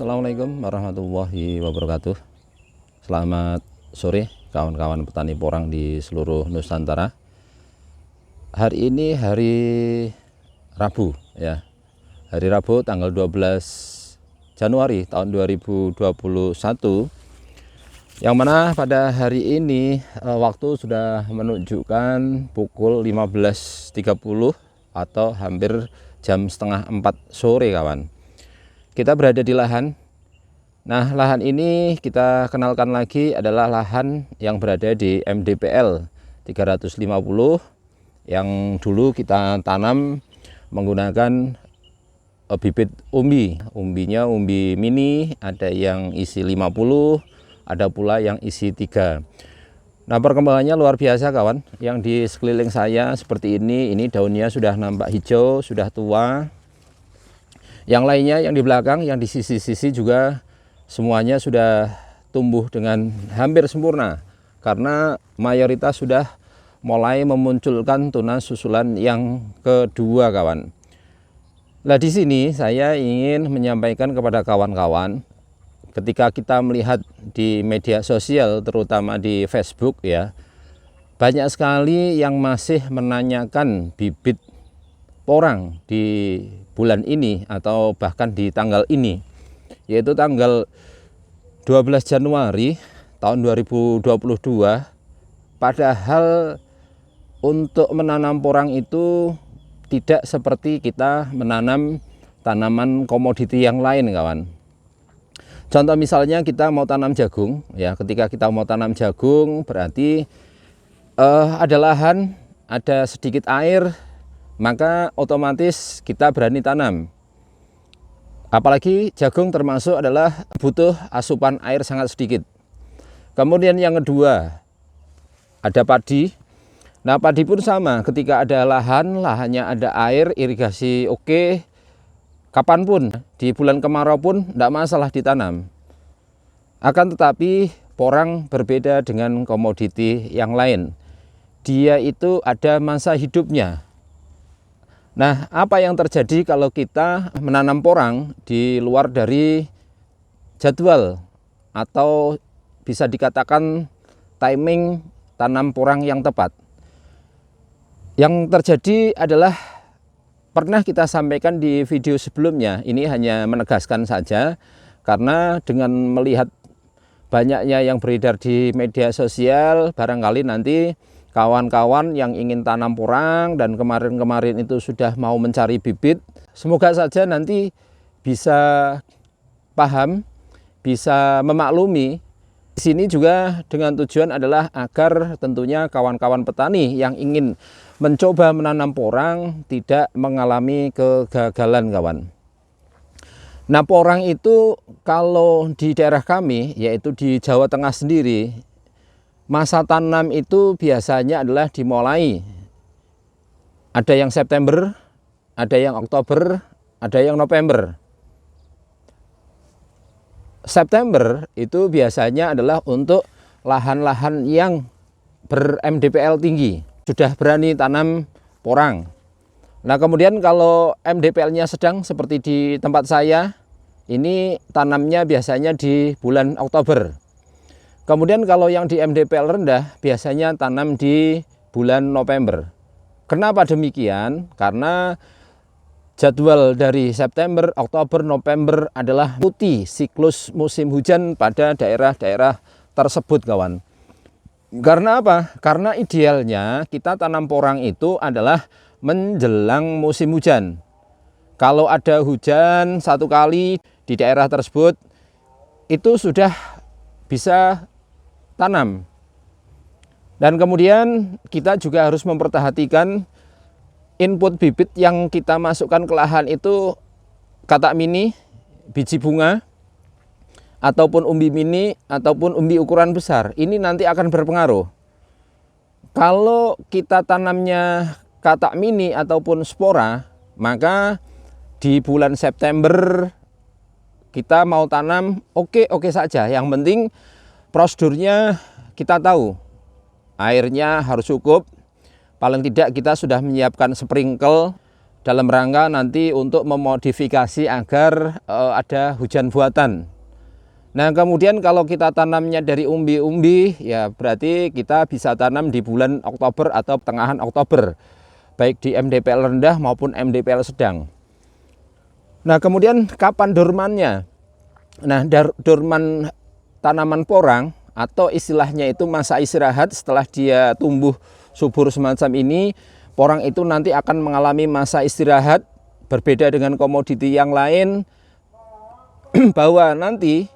Assalamualaikum warahmatullahi wabarakatuh. Selamat sore kawan-kawan petani porang di seluruh Nusantara. Hari ini hari Rabu ya. Hari Rabu tanggal 12 Januari tahun 2021. Yang mana pada hari ini waktu sudah menunjukkan pukul 15.30 atau hampir jam setengah 4 sore kawan. Kita berada di lahan. Nah, lahan ini kita kenalkan lagi adalah lahan yang berada di MDPL 350 yang dulu kita tanam menggunakan bibit umbi. Umbinya umbi mini, ada yang isi 50, ada pula yang isi 3. Nah, perkembangannya luar biasa kawan. Yang di sekeliling saya seperti ini daunnya sudah nampak hijau, sudah tua. Yang lainnya yang di belakang, yang di sisi-sisi juga semuanya sudah tumbuh dengan hampir sempurna karena mayoritas sudah mulai memunculkan tunas susulan yang kedua kawan. Nah, di sini saya ingin menyampaikan kepada kawan-kawan, ketika kita melihat di media sosial terutama di Facebook ya, banyak sekali yang masih menanyakan bibit porang di bulan ini atau bahkan di tanggal ini, yaitu tanggal 12 Januari tahun 2022. Padahal untuk menanam porang itu tidak seperti kita menanam tanaman komoditi yang lain kawan. Contoh misalnya kita mau tanam jagung ya, ketika kita mau tanam jagung berarti ada lahan, ada sedikit air, maka otomatis kita berani tanam. Apalagi jagung termasuk adalah butuh asupan air sangat sedikit. Kemudian yang kedua, ada padi. Nah, padi pun sama, ketika ada lahan, lahannya ada air, irigasi oke, kapanpun, di bulan kemarau pun tidak masalah ditanam. Akan tetapi porang berbeda dengan komoditi yang lain. Dia itu ada masa hidupnya. Nah, apa yang terjadi kalau kita menanam porang di luar dari jadwal atau bisa dikatakan timing tanam porang yang tepat? Yang terjadi adalah pernah kita sampaikan di video sebelumnya, ini hanya menegaskan saja karena dengan melihat banyaknya yang beredar di media sosial, barangkali nanti kawan-kawan yang ingin tanam porang dan kemarin-kemarin itu sudah mau mencari bibit, semoga saja nanti bisa paham, bisa memaklumi. Di sini juga dengan tujuan adalah agar tentunya kawan-kawan petani yang ingin mencoba menanam porang tidak mengalami kegagalan kawan. Nah, porang itu kalau di daerah kami, yaitu di Jawa Tengah sendiri, masa tanam itu biasanya adalah dimulai, ada yang September, ada yang Oktober, ada yang November. September itu biasanya adalah untuk lahan-lahan yang ber-MDPL tinggi, sudah berani tanam porang. Nah, kemudian kalau MDPL-nya sedang seperti di tempat saya, ini tanamnya biasanya di bulan Oktober. Kemudian kalau yang di MDPL rendah biasanya tanam di bulan November. Kenapa demikian? Karena jadwal dari September, Oktober, November adalah mengikuti siklus musim hujan pada daerah-daerah tersebut kawan. Karena apa? Karena idealnya kita tanam porang itu adalah menjelang musim hujan. Kalau ada hujan satu kali di daerah tersebut, itu sudah bisa tanam. Dan kemudian kita juga harus memperhatikan input bibit yang kita masukkan ke lahan itu katak mini, biji bunga, ataupun umbi mini, ataupun umbi ukuran besar. Ini nanti akan berpengaruh. Kalau kita tanamnya katak mini ataupun spora, maka di bulan September kita mau tanam oke-oke saja. Yang penting prosedurnya kita tahu, airnya harus cukup, paling tidak kita sudah menyiapkan sprinkle dalam rangka nanti untuk memodifikasi agar ada hujan buatan. Nah, kemudian kalau kita tanamnya dari umbi-umbi, ya berarti kita bisa tanam di bulan Oktober atau pertengahan Oktober, baik di MDPL rendah maupun MDPL sedang. Nah, kemudian kapan dormannya? Nah, dorman tanaman porang atau istilahnya itu masa istirahat setelah dia tumbuh subur semacam ini, porang itu nanti akan mengalami masa istirahat, berbeda dengan komoditi yang lain, bahwa nanti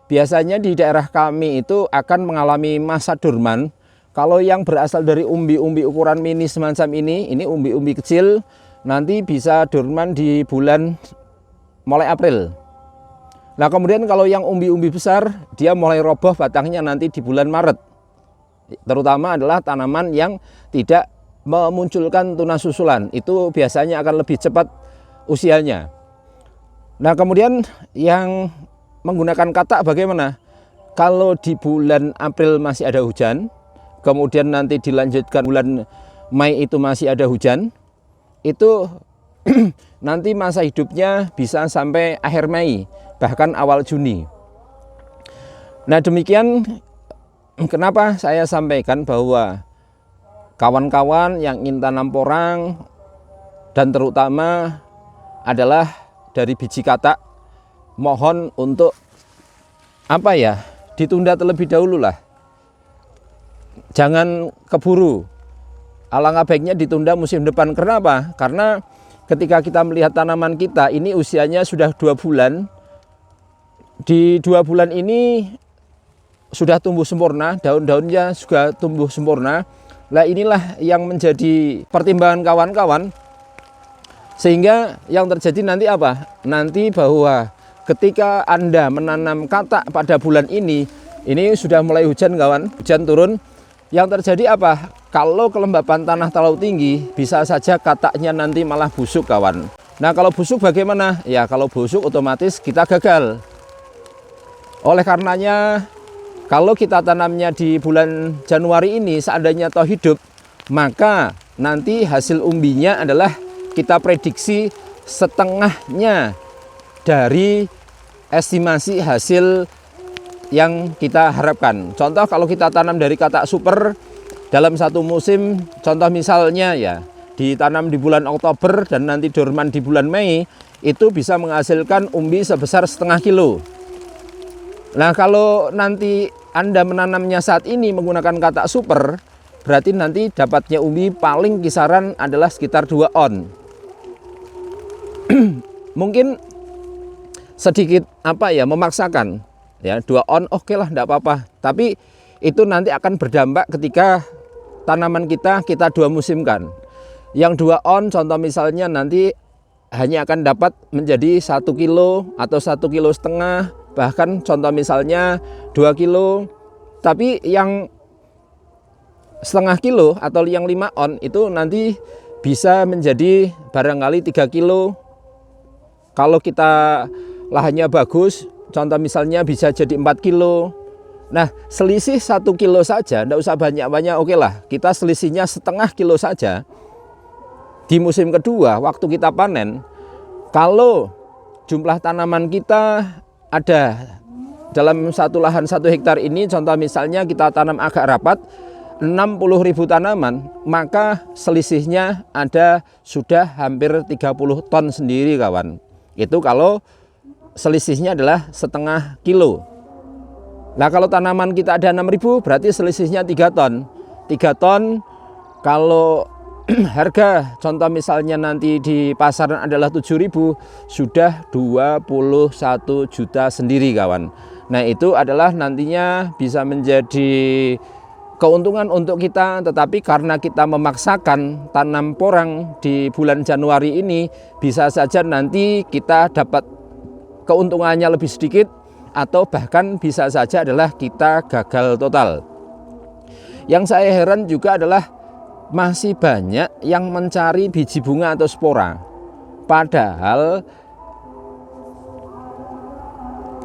biasanya di daerah kami itu akan mengalami masa dorman. Kalau yang berasal dari umbi-umbi ukuran mini semacam ini umbi-umbi kecil, nanti bisa dorman di bulan mulai April. Nah, kemudian kalau yang umbi-umbi besar, dia mulai roboh batangnya nanti di bulan Maret. Terutama adalah tanaman yang tidak memunculkan tunas susulan, itu biasanya akan lebih cepat usianya. Nah, kemudian yang menggunakan katak bagaimana? Kalau di bulan April masih ada hujan, kemudian nanti dilanjutkan bulan Mei itu masih ada hujan, itu nanti masa hidupnya bisa sampai akhir Mei, bahkan awal Juni. Nah, demikian kenapa saya sampaikan bahwa kawan-kawan yang ingin tanam porang dan terutama adalah dari biji katak, mohon untuk ditunda terlebih dahulu lah. Jangan keburu. Alangkah baiknya ditunda musim depan. Kenapa? Karena ketika kita melihat tanaman kita ini usianya sudah 2 bulan. Di 2 bulan ini sudah tumbuh sempurna, daun-daunnya juga tumbuh sempurna. Nah, inilah yang menjadi pertimbangan kawan-kawan. Sehingga yang terjadi nanti apa? Nanti bahwa ketika Anda menanam katak pada bulan ini sudah mulai hujan kawan, hujan turun. Yang terjadi apa? Kalau kelembapan tanah terlalu tinggi, bisa saja kataknya nanti malah busuk kawan. Nah, kalau busuk bagaimana? Ya, kalau busuk otomatis kita gagal. Oleh karenanya, kalau kita tanamnya di bulan Januari ini seandainya toh hidup, maka nanti hasil umbinya adalah kita prediksi setengahnya dari estimasi hasil yang kita harapkan. Contoh kalau kita tanam dari katak super dalam satu musim, contoh misalnya ya ditanam di bulan Oktober dan nanti dorman di bulan Mei, itu bisa menghasilkan umbi sebesar setengah kilo. Nah, kalau nanti Anda menanamnya saat ini menggunakan katak super, berarti nanti dapatnya umbi paling kisaran adalah sekitar 2 on. Mungkin sedikit memaksakan ya, 2 on oke lah, enggak apa-apa. Tapi itu nanti akan berdampak ketika tanaman kita 2 musimkan. Yang 2 on contoh misalnya nanti hanya akan dapat menjadi 1 kilo atau 1,5 kilo, bahkan contoh misalnya 2 kilo. Tapi yang setengah kilo atau yang 5 on itu nanti bisa menjadi barangkali 3 kilo. Kalau kita lahannya bagus, contoh misalnya bisa jadi 4 kilo. Nah, selisih 1 kilo saja, tidak usah banyak-banyak, oke lah. Kita selisihnya setengah kilo saja. Di musim kedua, waktu kita panen, kalau jumlah tanaman kita ada dalam satu lahan 1 hektar ini, contoh misalnya kita tanam agak rapat, 60.000 tanaman, maka selisihnya ada sudah hampir 30 ton sendiri kawan. Itu kalau selisihnya adalah setengah kilo. Nah, kalau tanaman kita ada 6.000 berarti selisihnya 3 ton. 3 ton kalau harga contoh misalnya nanti di pasaran adalah 7.000, sudah 21 juta sendiri kawan. Nah, itu adalah nantinya bisa menjadi keuntungan untuk kita, tetapi karena kita memaksakan tanam porang di bulan Januari ini, bisa saja nanti kita dapat keuntungannya lebih sedikit, atau bahkan bisa saja adalah kita gagal total. Yang saya heran juga adalah masih banyak yang mencari biji bunga atau spora. Padahal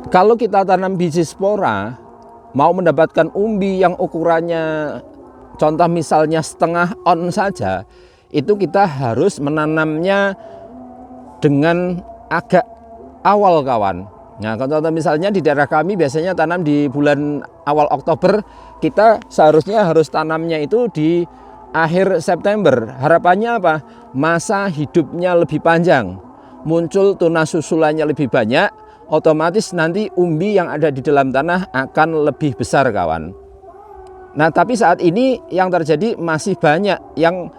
kalau kita tanam biji spora, mau mendapatkan umbi yang ukurannya contoh misalnya setengah on saja, itu kita harus menanamnya dengan agak awal kawan. Nah, contoh misalnya di daerah kami biasanya tanam di bulan awal Oktober, kita seharusnya harus tanamnya itu di akhir September. Harapannya apa? Masa hidupnya lebih panjang, muncul tunas susulannya lebih banyak, otomatis nanti umbi yang ada di dalam tanah akan lebih besar kawan. Nah, tapi saat ini yang terjadi masih banyak yang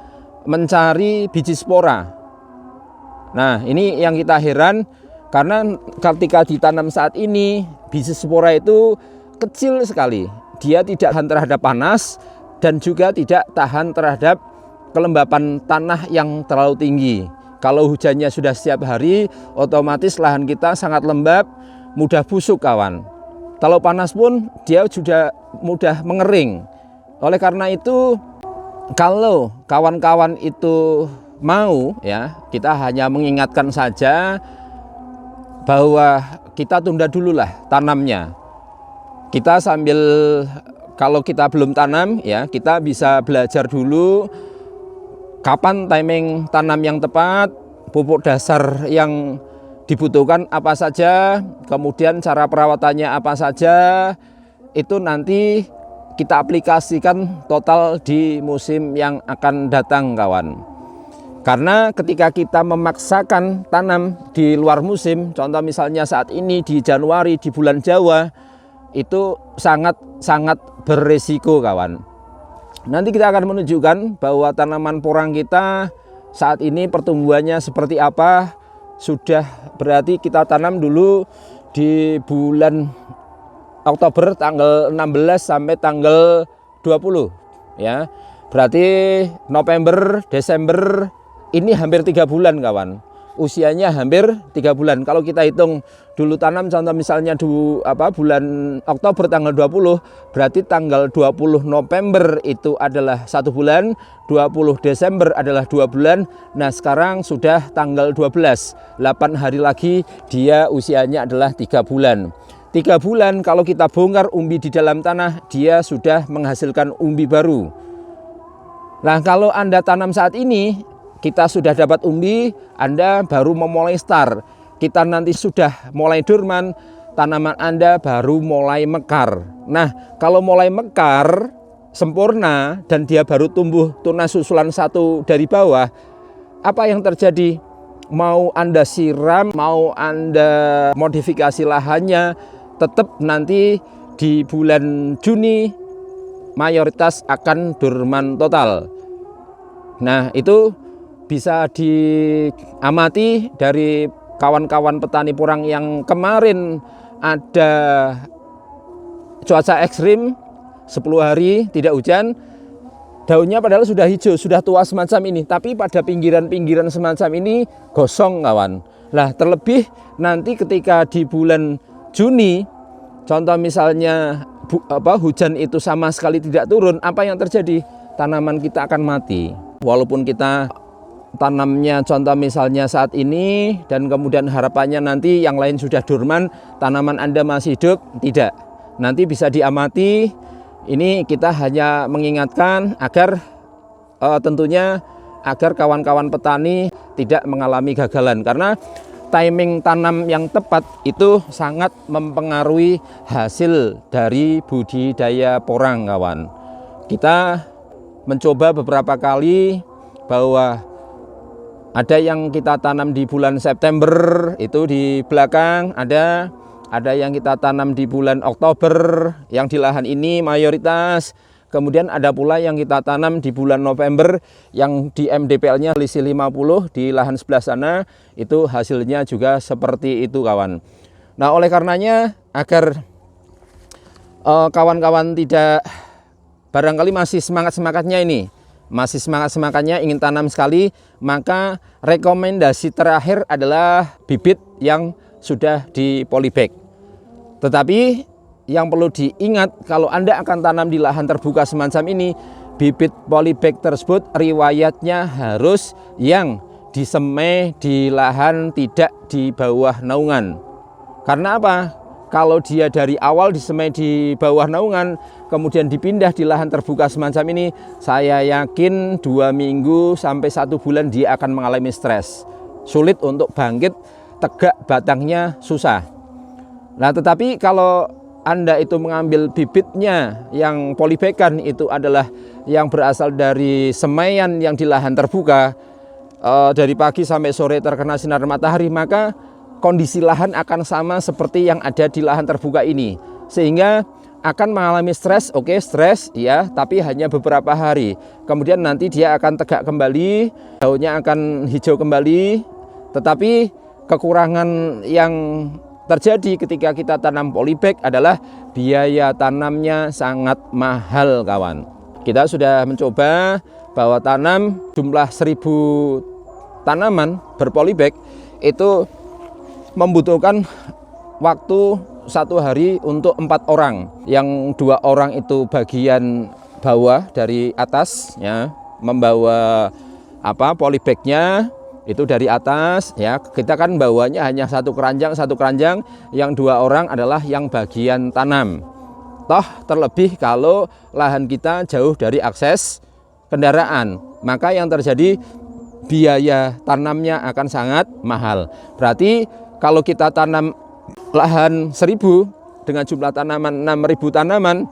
mencari biji spora. Nah, ini yang kita heran. Karena ketika ditanam saat ini, biji spora itu kecil sekali. Dia tidak tahan terhadap panas dan juga tidak tahan terhadap kelembapan tanah yang terlalu tinggi. Kalau hujannya sudah setiap hari, otomatis lahan kita sangat lembab, mudah busuk kawan. Kalau panas pun dia sudah mudah mengering. Oleh karena itu, kalau kawan-kawan itu mau, ya, kita hanya mengingatkan saja bahwa kita tunda dulu lah tanamnya. Kita sambil, kalau kita belum tanam, ya, kita bisa belajar dulu kapan timing tanam yang tepat, pupuk dasar yang dibutuhkan apa saja, kemudian cara perawatannya apa saja, itu nanti kita aplikasikan total di musim yang akan datang kawan. Karena ketika kita memaksakan tanam di luar musim, contoh misalnya saat ini di Januari di bulan Jawa, itu sangat beresiko kawan. Nanti kita akan menunjukkan bahwa tanaman porang kita saat ini pertumbuhannya seperti apa. Sudah berarti kita tanam dulu di bulan Oktober tanggal 16 sampai tanggal 20 ya. Berarti November, Desember ini hampir 3 bulan kawan. Usianya hampir 3 bulan. Kalau kita hitung dulu tanam contoh misalnya bulan Oktober tanggal 20, berarti tanggal 20 November itu adalah 1 bulan, 20 Desember adalah 2 bulan. Nah, sekarang sudah tanggal 12, 8 hari lagi dia usianya adalah 3 bulan. 3 bulan kalau kita bongkar umbi di dalam tanah, dia sudah menghasilkan umbi baru. Nah, kalau Anda tanam saat ini, kita sudah dapat umbi, Anda baru memulai start. Kita nanti sudah mulai dorman, tanaman Anda baru mulai mekar. Nah, kalau mulai mekar sempurna dan dia baru tumbuh tunas susulan 1 dari bawah, apa yang terjadi? Mau Anda siram, mau Anda modifikasi lahannya, tetap nanti di bulan Juni mayoritas akan dorman total. Nah, itu bisa diamati dari kawan-kawan petani porang yang kemarin ada cuaca ekstrim 10 hari tidak hujan, daunnya padahal sudah hijau, sudah tua semacam ini, tapi pada pinggiran-pinggiran semacam ini gosong kawan. Nah, terlebih nanti ketika di bulan Juni, contoh misalnya hujan itu sama sekali tidak turun, apa yang terjadi? Tanaman kita akan mati. Walaupun kita tanamnya contoh misalnya saat ini dan kemudian harapannya nanti yang lain sudah dorman, tanaman Anda masih hidup, tidak. Nanti bisa diamati. Ini kita hanya mengingatkan agar tentunya agar kawan-kawan petani tidak mengalami gagalan, karena timing tanam yang tepat itu sangat mempengaruhi hasil dari budidaya porang kawan. Kita mencoba beberapa kali bahwa ada yang kita tanam di bulan September, itu di belakang ada yang kita tanam di bulan Oktober yang di lahan ini mayoritas. Kemudian ada pula yang kita tanam di bulan November yang di MDPL-nya selisih 50 di lahan sebelah sana, itu hasilnya juga seperti itu kawan. Nah, oleh karenanya agar kawan-kawan tidak barangkali masih semangat-semangatnya ingin tanam sekali, maka rekomendasi terakhir adalah bibit yang sudah di polybag. Tetapi yang perlu diingat, kalau Anda akan tanam di lahan terbuka semacam ini, bibit polybag tersebut riwayatnya harus yang disemai di lahan tidak di bawah naungan. Karena apa? kalau dia dari awal disemai di bawah naungan, kemudian dipindah di lahan terbuka semacam ini, saya yakin 2 minggu sampai 1 bulan dia akan mengalami stres. Sulit untuk bangkit, tegak batangnya susah. Nah, tetapi kalau Anda itu mengambil bibitnya yang polybagan, itu adalah yang berasal dari semaian yang di lahan terbuka, dari pagi sampai sore terkena sinar matahari, maka kondisi lahan akan sama seperti yang ada di lahan terbuka ini, sehingga akan mengalami stres. Oke, stres ya, tapi hanya beberapa hari, kemudian nanti dia akan tegak kembali, daunnya akan hijau kembali. Tetapi kekurangan yang terjadi ketika kita tanam polybag adalah biaya tanamnya sangat mahal, kawan. Kita sudah mencoba bahwa tanam jumlah 1000 tanaman berpolybag itu membutuhkan waktu 1 hari untuk 4 orang. Yang 2 orang itu bagian bawah dari atas ya, membawa polybagnya itu dari atas ya. Kita kan bawanya hanya satu keranjang, yang 2 orang adalah yang bagian tanam. Toh terlebih kalau lahan kita jauh dari akses kendaraan, maka yang terjadi biaya tanamnya akan sangat mahal. Berarti kalau kita tanam lahan 1000 dengan jumlah tanaman 6000 tanaman,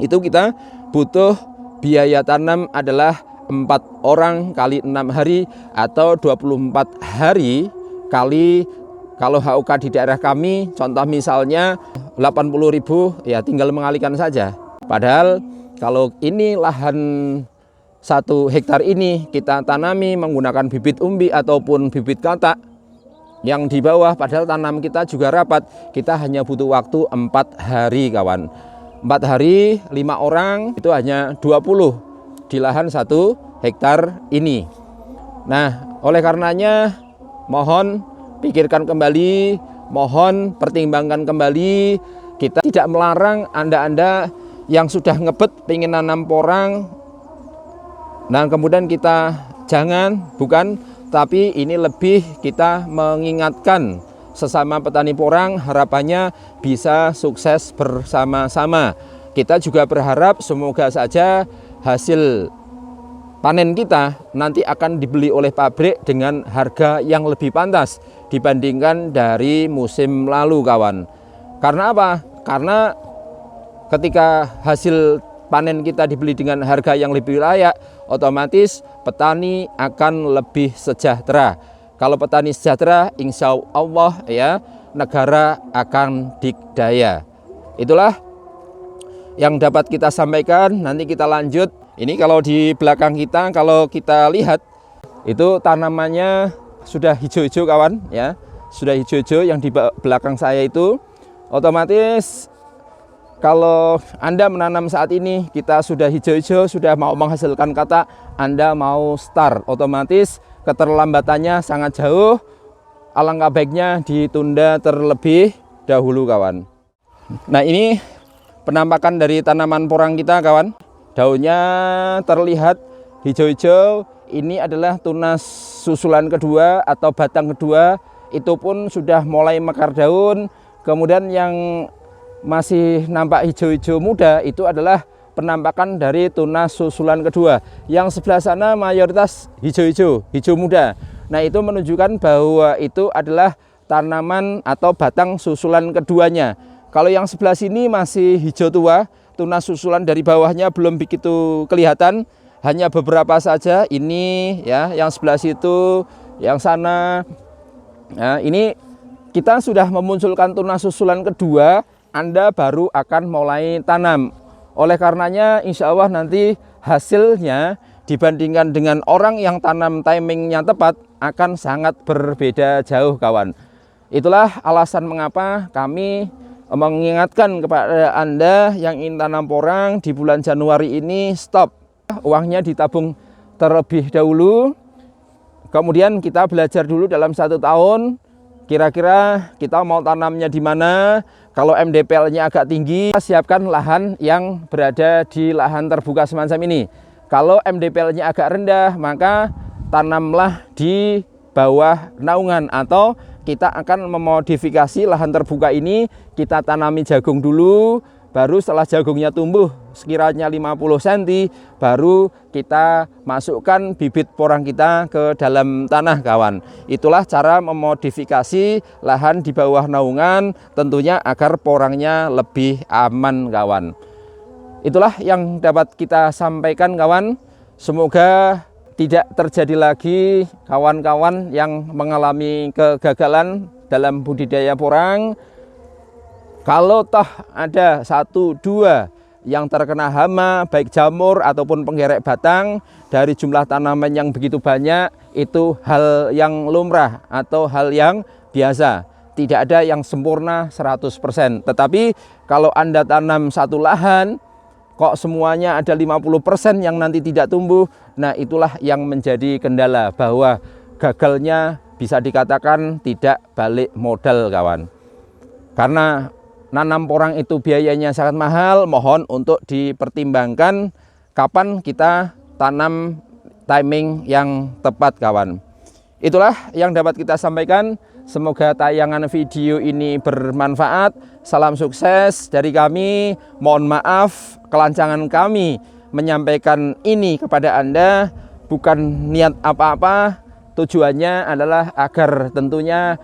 itu kita butuh biaya tanam adalah 4 orang kali 6 hari atau 24 hari kali, kalau HUK di daerah kami contoh misalnya 80.000, ya tinggal mengalikan saja. Padahal kalau ini lahan 1 hektar ini kita tanami menggunakan bibit umbi ataupun bibit katak yang di bawah, padahal tanam kita juga rapat, kita hanya butuh waktu 4 hari, kawan. 4 hari 5 orang itu hanya 20 di lahan 1 hektar ini. Nah, oleh karenanya mohon pikirkan kembali, mohon pertimbangkan kembali. Kita tidak melarang Anda yang sudah ngebet pengen nanam porang, nah kemudian kita bukan, tapi ini lebih kita mengingatkan sesama petani porang, harapannya bisa sukses bersama-sama. Kita juga berharap semoga saja hasil panen kita nanti akan dibeli oleh pabrik dengan harga yang lebih pantas dibandingkan dari musim lalu, kawan. Karena apa? Karena ketika hasil panen kita dibeli dengan harga yang lebih layak, otomatis petani akan lebih sejahtera. Kalau petani sejahtera, insya Allah ya, negara akan dikdaya. Itulah yang dapat kita sampaikan. Nanti kita lanjut. Ini kalau di belakang kita, kalau kita lihat itu tanamannya sudah hijau-hijau, kawan ya, sudah hijau-hijau yang di belakang saya itu. Otomatis kalau Anda menanam saat ini, kita sudah hijau-hijau, sudah mau menghasilkan katak, Anda mau start, otomatis keterlambatannya sangat jauh. Alangkah baiknya ditunda terlebih dahulu, kawan. Nah, ini penampakan dari tanaman porang kita, kawan. Daunnya terlihat hijau-hijau. Ini adalah tunas susulan kedua atau batang kedua. Itu pun sudah mulai mekar daun. Kemudian yang masih nampak hijau-hijau muda itu adalah penampakan dari tunas susulan kedua. Yang sebelah sana mayoritas hijau-hijau, hijau muda. Nah, itu menunjukkan bahwa itu adalah tanaman atau batang susulan keduanya. Kalau yang sebelah sini masih hijau tua, tunas susulan dari bawahnya belum begitu kelihatan, hanya beberapa saja. Ini ya, yang sebelah situ, yang sana. Nah, ini kita sudah memunculkan tunas susulan kedua, Anda baru akan mulai tanam. Oleh karenanya insya Allah nanti hasilnya dibandingkan dengan orang yang tanam timingnya tepat akan sangat berbeda jauh, kawan. Itulah alasan mengapa kami mengingatkan kepada Anda yang ingin tanam porang di bulan Januari ini, stop. Uangnya ditabung terlebih dahulu. Kemudian kita belajar dulu dalam 1 tahun. Kira-kira kita mau tanamnya di mana. Kalau MDPL-nya agak tinggi, siapkan lahan yang berada di lahan terbuka semacam ini. Kalau MDPL-nya agak rendah, maka tanamlah di bawah naungan atau kita akan memodifikasi lahan terbuka ini, kita tanami jagung dulu, baru setelah jagungnya tumbuh sekiranya 50 cm, baru kita masukkan bibit porang kita ke dalam tanah, kawan. Itulah cara memodifikasi lahan di bawah naungan, tentunya agar porangnya lebih aman, kawan. Itulah yang dapat kita sampaikan, kawan. Semoga tidak terjadi lagi kawan-kawan yang mengalami kegagalan dalam budidaya porang. Kalau toh ada 1-2 yang terkena hama, baik jamur ataupun penggerek batang, dari jumlah tanaman yang begitu banyak, itu hal yang lumrah atau hal yang biasa. Tidak ada yang sempurna 100%. Tetapi kalau Anda tanam satu lahan, kok semuanya ada 50% yang nanti tidak tumbuh, nah itulah yang menjadi kendala, bahwa gagalnya bisa dikatakan tidak balik modal, kawan. Karena nanam porang itu biayanya sangat mahal, mohon untuk dipertimbangkan kapan kita tanam, timing yang tepat, kawan. Itulah yang dapat kita sampaikan. Semoga tayangan video ini bermanfaat. Salam sukses dari kami. Mohon maaf kelancangan kami menyampaikan ini kepada Anda, bukan niat apa-apa. Tujuannya adalah agar tentunya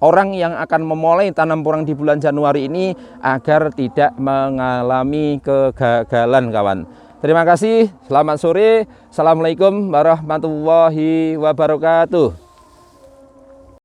orang yang akan memulai tanam porang di bulan Januari ini agar tidak mengalami kegagalan, kawan. Terima kasih, selamat sore. Assalamualaikum warahmatullahi wabarakatuh.